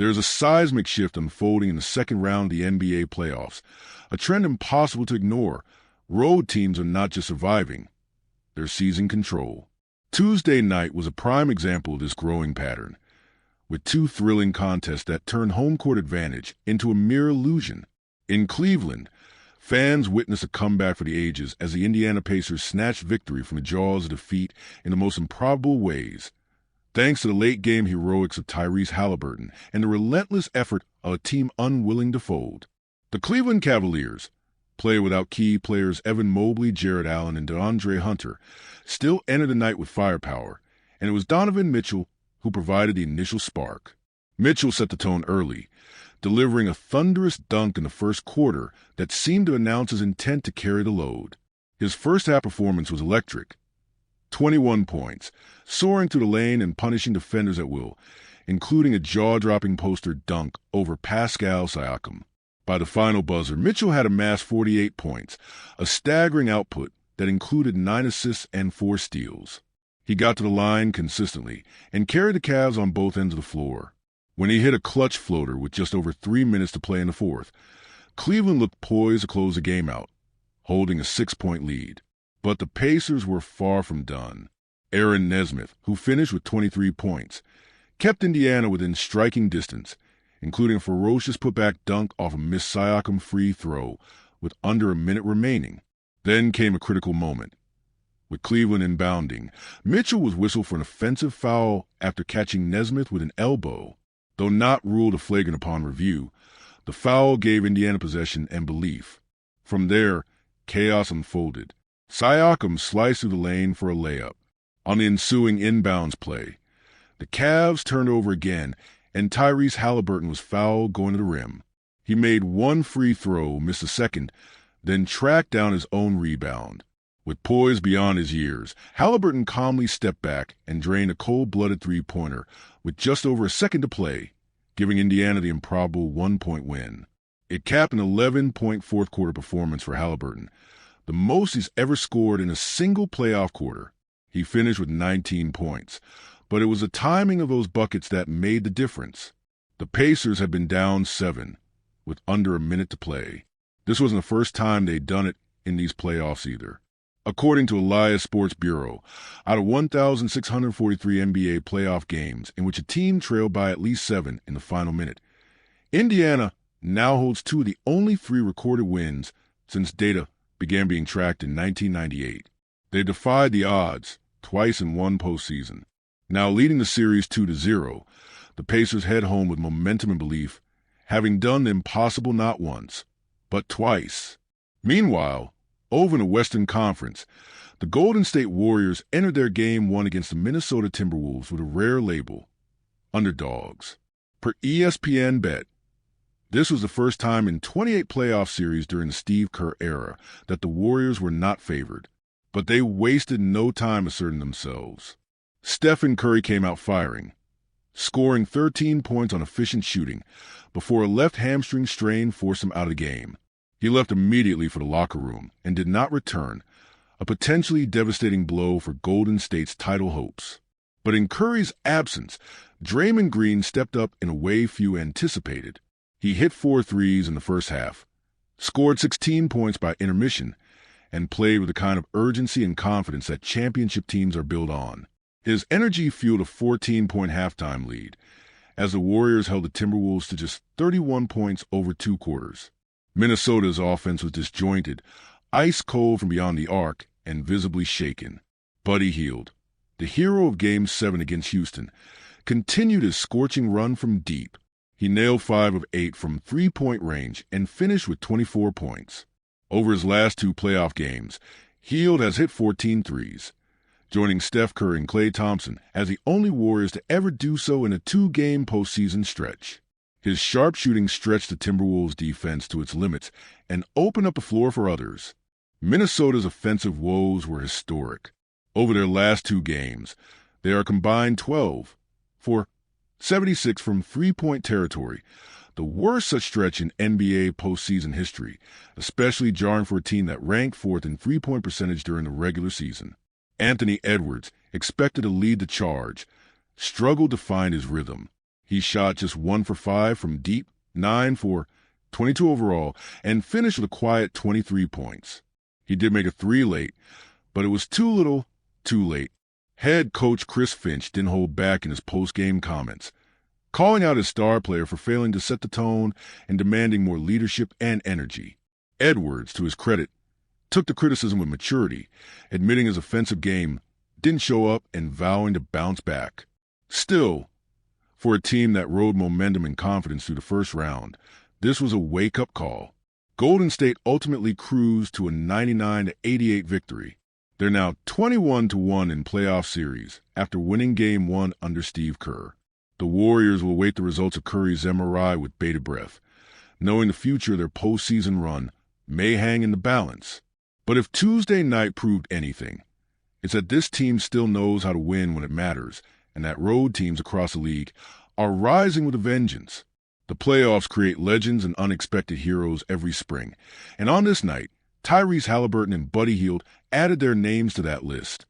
There's a seismic shift unfolding in the second round of the NBA playoffs, a trend impossible to ignore. Road teams are not just surviving, they're seizing control. Tuesday night was a prime example of this growing pattern, with two thrilling contests that turned home court advantage into a mere illusion. In Cleveland, fans witnessed a comeback for the ages as the Indiana Pacers snatched victory from the jaws of defeat in the most improbable ways. Thanks to the late-game heroics of Tyrese Haliburton and the relentless effort of a team unwilling to fold. The Cleveland Cavaliers, played without key players Evan Mobley, Jarrett Allen, and DeAndre Hunter, still entered the night with firepower, and it was Donovan Mitchell who provided the initial spark. Mitchell set the tone early, delivering a thunderous dunk in the first quarter that seemed to announce his intent to carry the load. His first-half performance was electric. 21 points, soaring through the lane and punishing defenders at will, including a jaw-dropping poster dunk over Pascal Siakam. By the final buzzer, Mitchell had amassed 48 points, a staggering output that included 9 assists and 4 steals. He got to the line consistently and carried the Cavs on both ends of the floor. When he hit a clutch floater with just over 3 minutes to play in the fourth, Cleveland looked poised to close the game out, holding a 6-point lead. But the Pacers were far from done. Aaron Nesmith, who finished with 23 points, kept Indiana within striking distance, including a ferocious putback dunk off a missed Siakam free throw with under a minute remaining. Then came a critical moment. With Cleveland inbounding, Mitchell was whistled for an offensive foul after catching Nesmith with an elbow. Though not ruled a flagrant upon review, the foul gave Indiana possession and belief. From there, chaos unfolded. Siakam sliced through the lane for a layup. On the ensuing inbounds play, the Cavs turned over again, and Tyrese Haliburton was fouled going to the rim. He made one free throw, missed a second, then tracked down his own rebound. With poise beyond his years, Haliburton calmly stepped back and drained a cold-blooded three-pointer with just over a second to play, giving Indiana the improbable 1-point win. It capped an 11-point fourth-quarter performance for Haliburton, the most he's ever scored in a single playoff quarter. He finished with 19 points, but it was the timing of those buckets that made the difference. The Pacers had been down 7, with under a minute to play. This wasn't the first time they'd done it in these playoffs either. According to Elias Sports Bureau, out of 1,643 NBA playoff games in which a team trailed by at least 7 in the final minute, Indiana now holds 2 of the only 3 recorded wins since data began being tracked in 1998. They defied the odds twice in one postseason. Now leading the series 2-0, the Pacers head home with momentum and belief, having done the impossible not once, but twice. Meanwhile, over in the Western Conference, the Golden State Warriors entered their Game 1 against the Minnesota Timberwolves with a rare label, underdogs. Per ESPN Bet, this was the first time in 28 playoff series during the Steve Kerr era that the Warriors were not favored, but they wasted no time asserting themselves. Stephen Curry came out firing, scoring 13 points on efficient shooting before a left hamstring strain forced him out of the game. He left immediately for the locker room and did not return, a potentially devastating blow for Golden State's title hopes. But in Curry's absence, Draymond Green stepped up in a way few anticipated. He hit 4 threes in the first half, scored 16 points by intermission, and played with the kind of urgency and confidence that championship teams are built on. His energy fueled a 14-point halftime lead, as the Warriors held the Timberwolves to just 31 points over 2 quarters. Minnesota's offense was disjointed, ice cold from beyond the arc, and visibly shaken. Buddy Hield, the hero of Game 7 against Houston, continued his scorching run from deep. He nailed 5 of 8 from three-point range and finished with 24 points. Over his last 2 playoff games, Hield has hit 14 threes, joining Steph Curry and Klay Thompson as the only Warriors to ever do so in a 2-game postseason stretch. His sharp shooting stretched the Timberwolves' defense to its limits and opened up the floor for others. Minnesota's offensive woes were historic. Over their last 2 games, they are combined 12 for 76 from three-point territory, the worst such stretch in NBA postseason history, especially jarring for a team that ranked 4th in three-point percentage during the regular season. Anthony Edwards, expected to lead the charge, struggled to find his rhythm. He shot just 1 for 5 from deep, 9 for 22 overall, and finished with a quiet 23 points. He did make a 3 late, but it was too little, too late. Head coach Chris Finch didn't hold back in his post-game comments, calling out his star player for failing to set the tone and demanding more leadership and energy. Edwards, to his credit, took the criticism with maturity, admitting his offensive game didn't show up and vowing to bounce back. Still, for a team that rode momentum and confidence through the first round, this was a wake-up call. Golden State ultimately cruised to a 99-88 victory. They're now 21-1 in playoff series after winning Game 1 under Steve Kerr. The Warriors will await the results of Curry's MRI with bated breath, knowing the future of their postseason run may hang in the balance. But if Tuesday night proved anything, it's that this team still knows how to win when it matters, and that road teams across the league are rising with a vengeance. The playoffs create legends and unexpected heroes every spring, and on this night, Tyrese Haliburton and Buddy Hield added their names to that list.